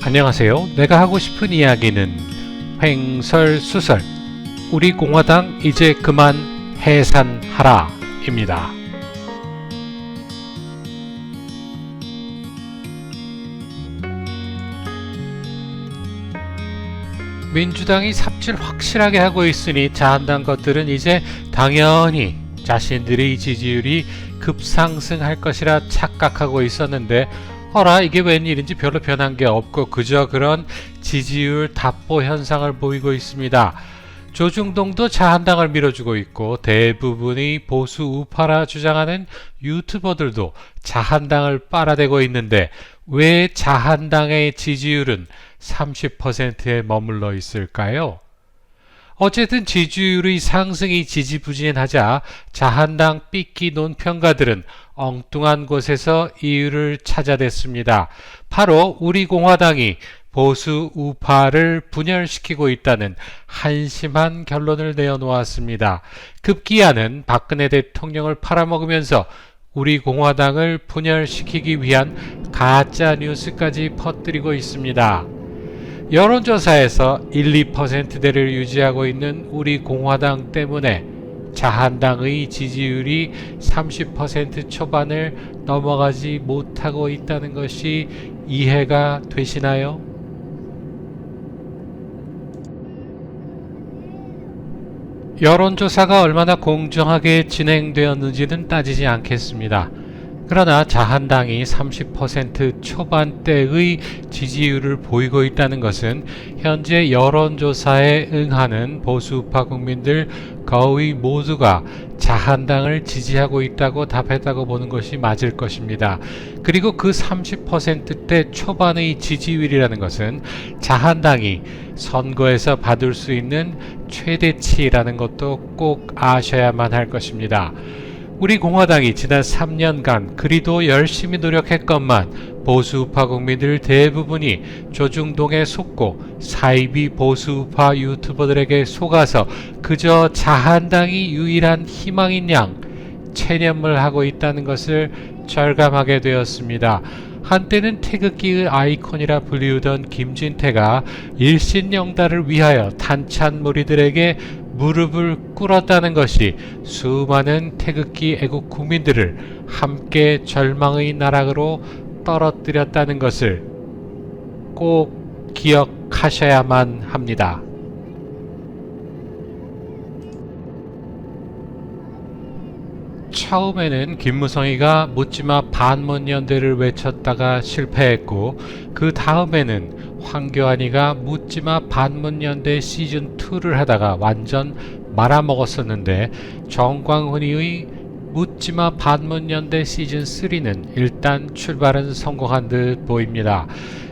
안녕하세요. 내가 하고 싶은 이야기는 횡설수설 우리 공화당 이제 그만 해산하라 입니다. 민주당이 삽질 확실하게 하고 있으니 자한당 것들은 이제 당연히 자신들의 지지율이 급상승할 것이라 착각하고 있었는데 어라 이게 웬일인지 별로 변한 게 없고 그저 그런 지지율 답보 현상을 보이고 있습니다. 조중동도 자한당을 밀어주고 있고 대부분의 보수 우파라 주장하는 유튜버들도 자한당을 빨아대고 있는데 왜 자한당의 지지율은 30%에 머물러 있을까요? 어쨌든 지지율의 상승이 지지부진하자 자한당 삐끼 논평가들은 엉뚱한 곳에서 이유를 찾아댔습니다. 바로 우리 공화당이 보수 우파를 분열시키고 있다는 한심한 결론을 내어놓았습니다. 급기야는 박근혜 대통령을 팔아먹으면서 우리 공화당을 분열시키기 위한 가짜 뉴스까지 퍼뜨리고 있습니다. 여론조사에서 1, 2%대를 유지하고 있는 우리 공화당 때문에 자한당의 지지율이 30% 초반을 넘어가지 못하고 있다는 것이 이해가 되시나요? 여론조사가 얼마나 공정하게 진행되었는지는 따지지 않겠습니다. 그러나 자한당이 30% 초반대의 지지율을 보이고 있다는 것은 현재 여론조사에 응하는 보수우파 국민들 거의 모두가 자한당을 지지하고 있다고 답했다고 보는 것이 맞을 것입니다. 그리고 그 30%대 초반의 지지율이라는 것은 자한당이 선거에서 받을 수 있는 최대치라는 것도 꼭 아셔야만 할 것입니다. 우리 공화당이 지난 3년간 그리도 열심히 노력했건만 보수우파 국민들 대부분이 조중동에 속고 사이비 보수우파 유튜버들에게 속아서 그저 자한당이 유일한 희망인 양 체념을 하고 있다는 것을 절감하게 되었습니다. 한때는 태극기의 아이콘이라 불리우던 김진태가 일신영달을 위하여 탄찬무리들에게 무릎을 꿇었다는 것이 수많은 태극기 애국 국민들을 함께 절망의 나락으로 떨어뜨렸다는 것을 꼭 기억하셔야만 합니다. 처음에는 김무성이가 묻지마 반문연대를 외쳤다가 실패했고 그 다음에는 황교안이가 묻지마 반문연대 시즌2를 하다가 완전 말아먹었었는데 정광훈이의 묻지마 반문연대 시즌3는 일단 출발은 성공한 듯 보입니다.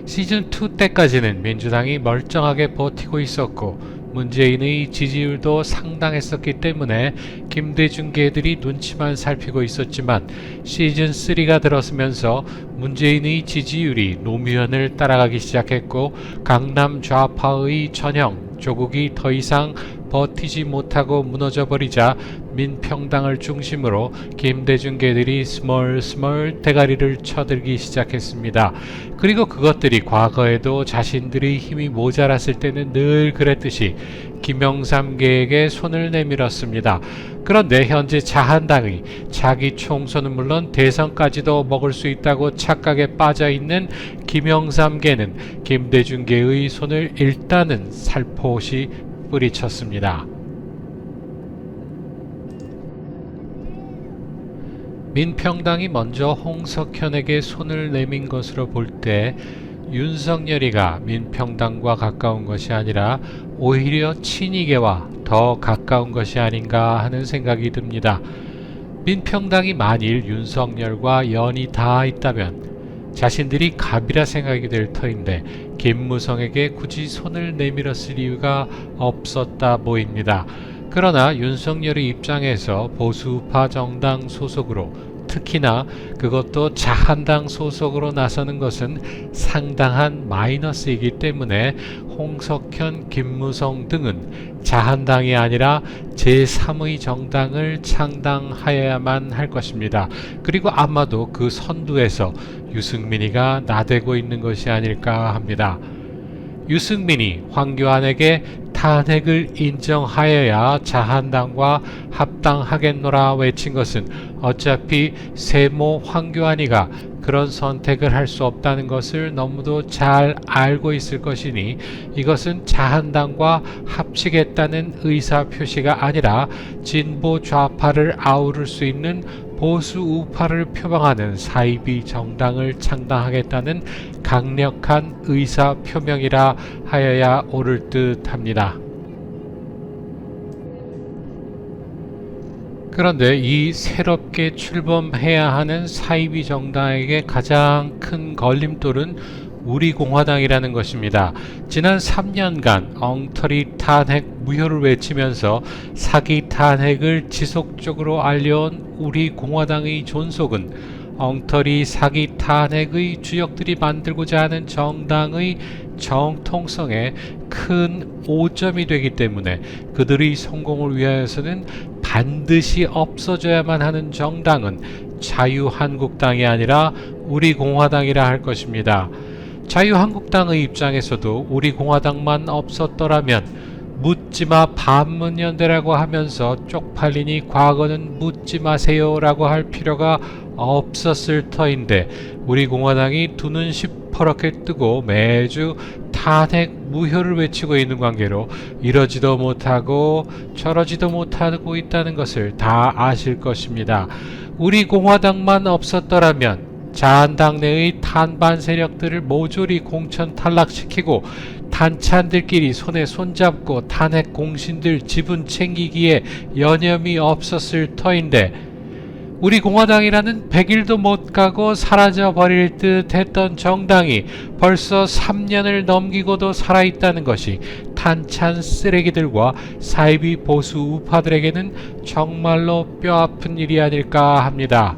시즌2 때까지는 민주당이 멀쩡하게 버티고 있었고 문재인의 지지율도 상당했었기 때문에 김대중계들이 눈치만 살피고 있었지만 시즌3가 들어서면서 문재인의 지지율이 노무현을 따라가기 시작했고 강남 좌파의 전형 조국이 더 이상 버티지 못하고 무너져버리자 민평당을 중심으로 김대중계들이 스멀스멀 대가리를 쳐들기 시작했습니다. 그리고 그것들이 과거에도 자신들의 힘이 모자랐을 때는 늘 그랬듯이 김영삼계에게 손을 내밀었습니다. 그런데 현재 자한당의 자기 총선은 물론 대선까지도 먹을 수 있다고 착각에 빠져있는 김영삼계는 김대중계의 손을 일단은 살포시 뿌리쳤습니다. 민평당이 먼저 홍석현에게 손을 내민 것으로 볼 때 윤석열이가 민평당과 가까운 것이 아니라 오히려 친이계와 더 가까운 것이 아닌가 하는 생각이 듭니다. 민평당이 만일 윤석열과 연이 닿아 있다면 자신들이 갑이라 생각이 될 터인데 김무성에게 굳이 손을 내밀었을 이유가 없었다 보입니다. 그러나 윤석열의 입장에서 보수우파 정당 소속으로 특히나 그것도 자한당 소속으로 나서는 것은 상당한 마이너스이기 때문에 홍석현, 김무성 등은 자한당이 아니라 제3의 정당을 창당하여야만 할 것입니다. 그리고 아마도 그 선두에서 유승민이가 나대고 있는 것이 아닐까 합니다. 유승민이 황교안에게 탄핵을 인정하여야 자한당과 합당하겠노라 외친 것은 어차피 세모 황교안이가 그런 선택을 할 수 없다는 것을 너무도 잘 알고 있을 것이니 이것은 자한당과 합치겠다는 의사표시가 아니라 진보 좌파를 아우를 수 있는 보수 우파를 표방하는 사이비 정당을 창당하겠다는 강력한 의사 표명이라 하여야 옳을 듯 합니다. 그런데 이 새롭게 출범해야 하는 사이비 정당에게 가장 큰 걸림돌은 우리 공화당이라는 것입니다. 지난 3년간 엉터리 탄핵 무효를 외치면서 사기 탄핵을 지속적으로 알려온 우리 공화당의 존속은 엉터리 사기 탄핵의 주역들이 만들고자 하는 정당의 정통성에 큰 오점이 되기 때문에 그들의 성공을 위하여서는 반드시 없어져야만 하는 정당은 자유한국당이 아니라 우리 공화당이라 할 것입니다. 자유한국당의 입장에서도 우리 공화당만 없었더라면 묻지마 반문연대라고 하면서 쪽팔리니 과거는 묻지 마세요 라고 할 필요가 없었을 터인데 우리 공화당이 두 눈 시퍼렇게 뜨고 매주 탄핵 무효를 외치고 있는 관계로 이러지도 못하고 저러지도 못하고 있다는 것을 다 아실 것입니다. 우리 공화당만 없었더라면 자한당 내의 탄반 세력들을 모조리 공천 탈락시키고 탄찬들끼리 손에 손잡고 탄핵 공신들 지분 챙기기에 여념이 없었을 터인데 우리 공화당이라는 100일도 못 가고 사라져 버릴 듯 했던 정당이 벌써 3년을 넘기고도 살아있다는 것이 탄찬 쓰레기들과 사이비 보수 우파들에게는 정말로 뼈아픈 일이 아닐까 합니다.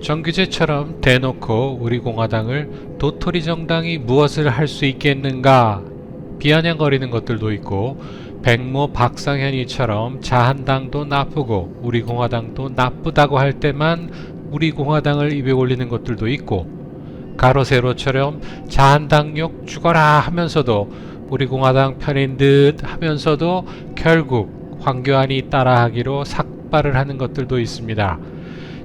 정규제처럼 대놓고 우리 공화당을 도토리 정당이 무엇을 할 수 있겠는가 비아냥거리는 것들도 있고 백모 박상현이처럼 자한당도 나쁘고 우리 공화당도 나쁘다고 할 때만 우리 공화당을 입에 올리는 것들도 있고 가로세로처럼 자한당 욕 죽어라 하면서도 우리 공화당 편인 듯 하면서도 결국 황교안이 따라하기로 삭발을 하는 것들도 있습니다.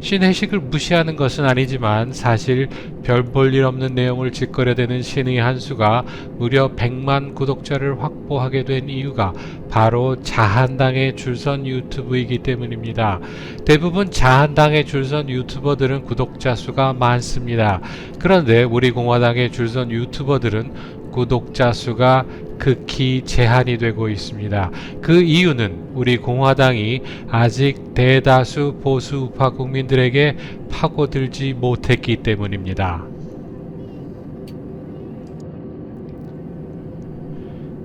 신혜식을 무시하는 것은 아니지만 사실 별 볼 일 없는 내용을 짓거려대는 신의 한수가 무려 100만 구독자를 확보하게 된 이유가 바로 자한당의 줄선 유튜브이기 때문입니다. 대부분 자한당의 줄선 유튜버들은 구독자 수가 많습니다. 그런데 우리 공화당의 줄선 유튜버들은 구독자 수가 극히 제한이 되고 있습니다. 그 이유는 우리 공화당이 아직 대다수 보수 우파 국민들에게 파고들지 못했기 때문입니다.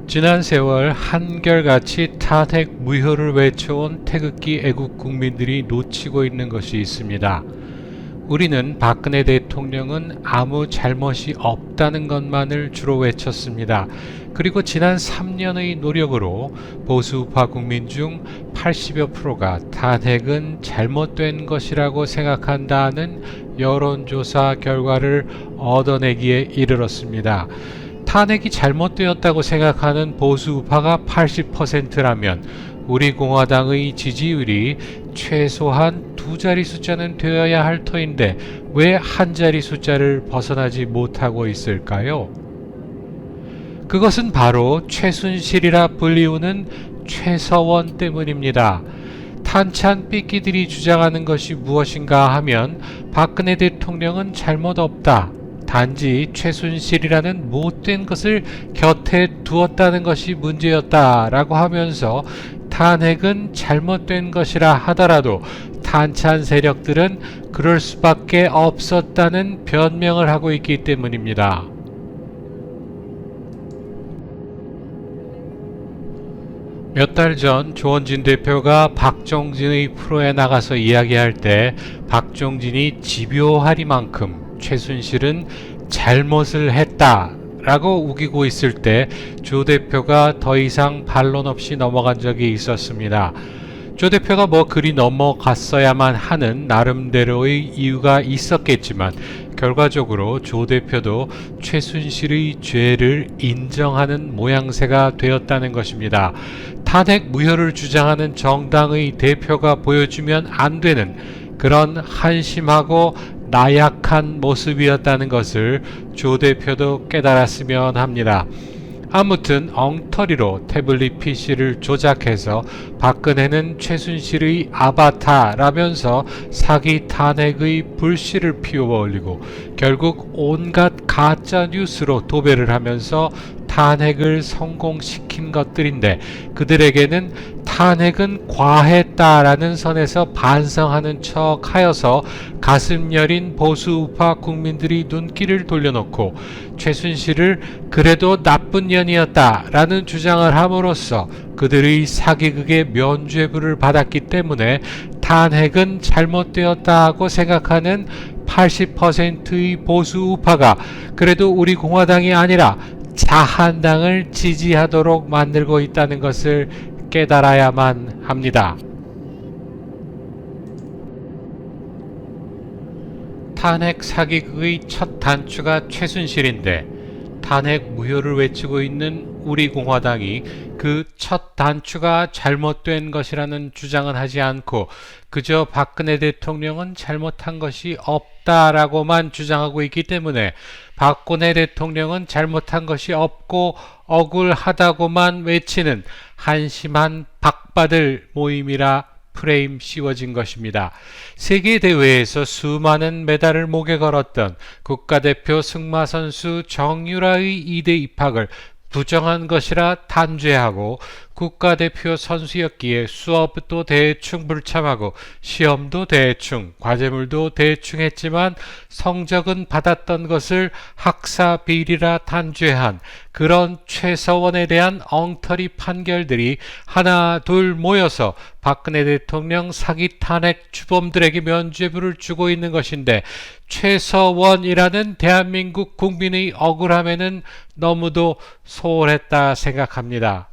지난 세월 한결같이 탄핵 무효를 외쳐온 태극기 애국 국민들이 놓치고 있는 것이 있습니다. 우리는 박근혜 대통령은 아무 잘못이 없다는 것만을 주로 외쳤습니다. 그리고 지난 3년의 노력으로 보수우파 국민 중 80여 프로가 탄핵은 잘못된 것이라고 생각한다는 여론조사 결과를 얻어내기에 이르렀습니다. 탄핵이 잘못되었다고 생각하는 보수우파가 80%라면 우리 공화당의 지지율이 최소한 두 자리 숫자는 되어야 할 터인데 왜 한 자리 숫자를 벗어나지 못하고 있을까요? 그것은 바로 최순실이라 불리우는 최서원 때문입니다. 탄찬 삐끼들이 주장하는 것이 무엇인가 하면 박근혜 대통령은 잘못 없다. 단지 최순실이라는 못된 것을 곁에 두었다는 것이 문제였다라고 하면서 탄핵은 잘못된 것이라 하더라도 탄찬 세력들은 그럴 수밖에 없었다는 변명을 하고 있기 때문입니다. 몇 달 전 조원진 대표가 박종진의 프로에 나가서 이야기할 때 박종진이 집요하리만큼 최순실은 잘못을 했다라고 우기고 있을 때 조 대표가 더 이상 반론 없이 넘어간 적이 있었습니다. 조 대표가 그리 넘어갔어야만 하는 나름대로의 이유가 있었겠지만 결과적으로 조 대표도 최순실의 죄를 인정하는 모양새가 되었다는 것입니다. 탄핵 무효를 주장하는 정당의 대표가 보여주면 안 되는 그런 한심하고 나약한 모습이었다는 것을 조 대표도 깨달았으면 합니다. 아무튼 엉터리로 태블릿 PC를 조작해서 박근혜는 최순실의 아바타라면서 사기 탄핵의 불씨를 피워올리고 결국 온갖 가짜 뉴스로 도배를 하면서 탄핵을 성공시킨 것들인데 그들에게는 탄핵은 과했다라는 선에서 반성하는 척 하여서 가슴 여린 보수 우파 국민들이 눈길을 돌려놓고 최순실을 그래도 나쁜 년이었다라는 주장을 함으로써 그들의 사기극의 면죄부를 받았기 때문에 탄핵은 잘못되었다고 생각하는 80%의 보수 우파가 그래도 우리 공화당이 아니라 자한당을 지지하도록 만들고 있다는 것을 깨달아야만 합니다. 탄핵 사기극의 첫 단추가 최순실인데 탄핵 무효를 외치고 있는 우리 공화당이 그 첫 단추가 잘못된 것이라는 주장은 하지 않고 그저 박근혜 대통령은 잘못한 것이 없다라고만 주장하고 있기 때문에 박근혜 대통령은 잘못한 것이 없고 억울하다고만 외치는 한심한 박바들 모임이라 프레임 씌워진 것입니다. 세계대회에서 수많은 메달을 목에 걸었던 국가대표 승마선수 정유라의 2대 입학을 부정한 것이라 단죄하고 국가대표 선수였기에 수업도 대충 불참하고 시험도 대충 과제물도 대충 했지만 성적은 받았던 것을 학사 비리라 단죄한 그런 최서원에 대한 엉터리 판결들이 하나 둘 모여서 박근혜 대통령 사기 탄핵 주범들에게 면죄부를 주고 있는 것인데 최서원이라는 대한민국 국민의 억울함에는 너무도 소홀했다 생각합니다.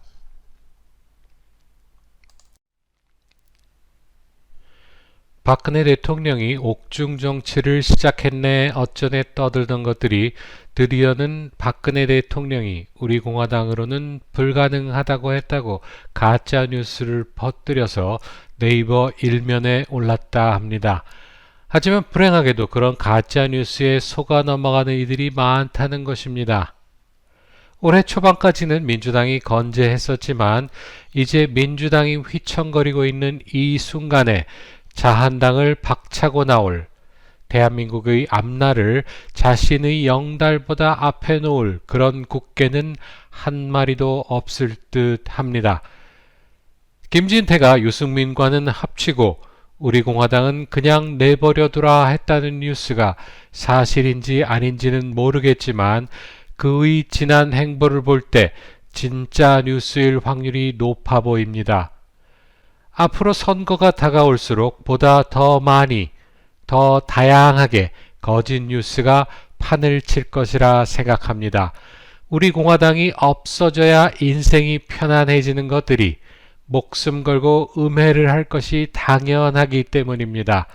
박근혜 대통령이 옥중 정치를 시작했네 어쩌네 떠들던 것들이 드디어는 박근혜 대통령이 우리 공화당으로는 불가능하다고 했다고 가짜 뉴스를 퍼뜨려서 네이버 일면에 올랐다 합니다. 하지만 불행하게도 그런 가짜 뉴스에 속아 넘어가는 이들이 많다는 것입니다. 올해 초반까지는 민주당이 건재했었지만 이제 민주당이 휘청거리고 있는 이 순간에 자한당을 박차고 나올 대한민국의 앞날을 자신의 영달보다 앞에 놓을 그런 국회는 한 마리도 없을 듯 합니다. 김진태가 유승민과는 합치고 우리 공화당은 그냥 내버려두라 했다는 뉴스가 사실인지 아닌지는 모르겠지만 그의 지난 행보를 볼 때 진짜 뉴스일 확률이 높아 보입니다. 앞으로 선거가 다가올수록 보다 더 많이, 더 다양하게 거짓 뉴스가 판을 칠 것이라 생각합니다. 우리 공화당이 없어져야 인생이 편안해지는 것들이 목숨 걸고 음해를 할 것이 당연하기 때문입니다.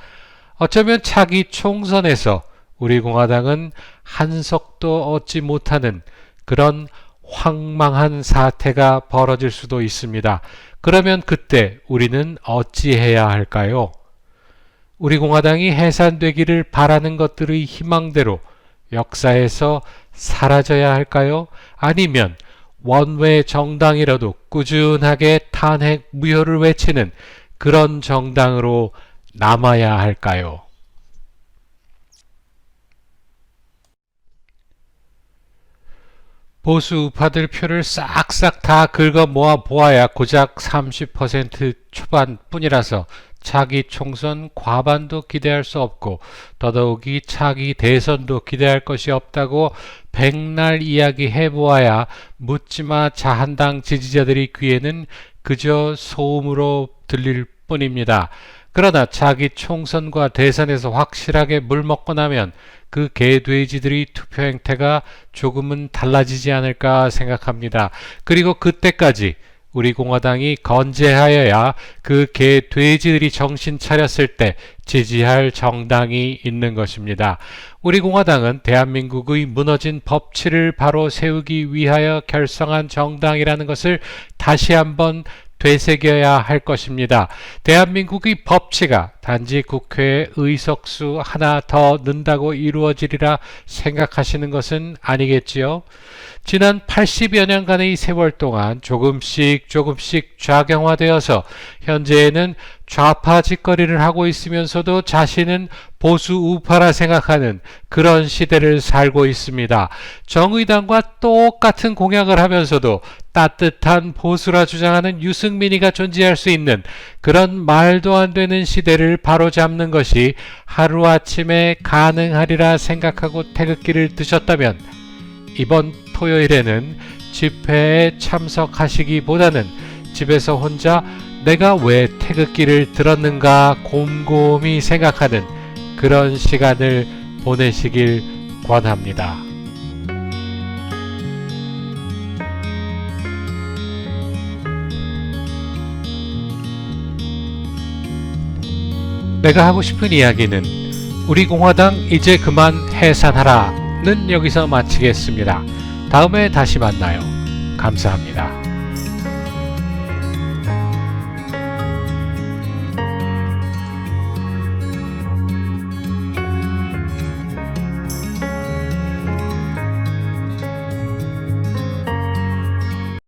어쩌면 차기 총선에서 우리 공화당은 한석도 얻지 못하는 그런 황망한 사태가 벌어질 수도 있습니다. 그러면 그때 우리는 어찌해야 할까요? 우리 공화당이 해산되기를 바라는 것들의 희망대로 역사에서 사라져야 할까요? 아니면 원외 정당이라도 꾸준하게 탄핵 무효를 외치는 그런 정당으로 남아야 할까요? 보수 우파들 표를 싹싹 다 긁어 모아 보아야 고작 30% 초반뿐이라서 차기 총선 과반도 기대할 수 없고 더더욱이 차기 대선도 기대할 것이 없다고 백날 이야기 해보아야 묻지마 자한당 지지자들의 귀에는 그저 소음으로 들릴 뿐입니다. 그러나 차기 총선과 대선에서 확실하게 물먹고 나면 그 개돼지들이 투표 행태가 조금은 달라지지 않을까 생각합니다. 그리고 그때까지 우리 공화당이 건재하여야 그 개돼지들이 정신 차렸을 때 지지할 정당이 있는 것입니다. 우리 공화당은 대한민국의 무너진 법치를 바로 세우기 위하여 결성한 정당이라는 것을 다시 한번 되새겨야 할 것입니다. 대한민국의 법치가 단지 국회의 의석수 하나 더 는다고 이루어지리라 생각하시는 것은 아니겠지요? 지난 80여 년간의 세월 동안 조금씩 좌경화되어서 현재에는 좌파 짓거리를 하고 있으면서도 자신은 보수 우파라 생각하는 그런 시대를 살고 있습니다. 정의당과 똑같은 공약을 하면서도 따뜻한 보수라 주장하는 유승민이가 존재할 수 있는 그런 말도 안 되는 시대를 바로잡는 것이 하루아침에 가능하리라 생각하고 태극기를 드셨다면 이번 토요일에는 집회에 참석하시기보다는 집에서 혼자 내가 왜 태극기를 들었는가 곰곰이 생각하는 그런 시간을 보내시길 권합니다. 내가 하고 싶은 이야기는 우리 공화당 이제 그만 해산하라는 여기서 마치겠습니다. 다음에 다시 만나요. 감사합니다.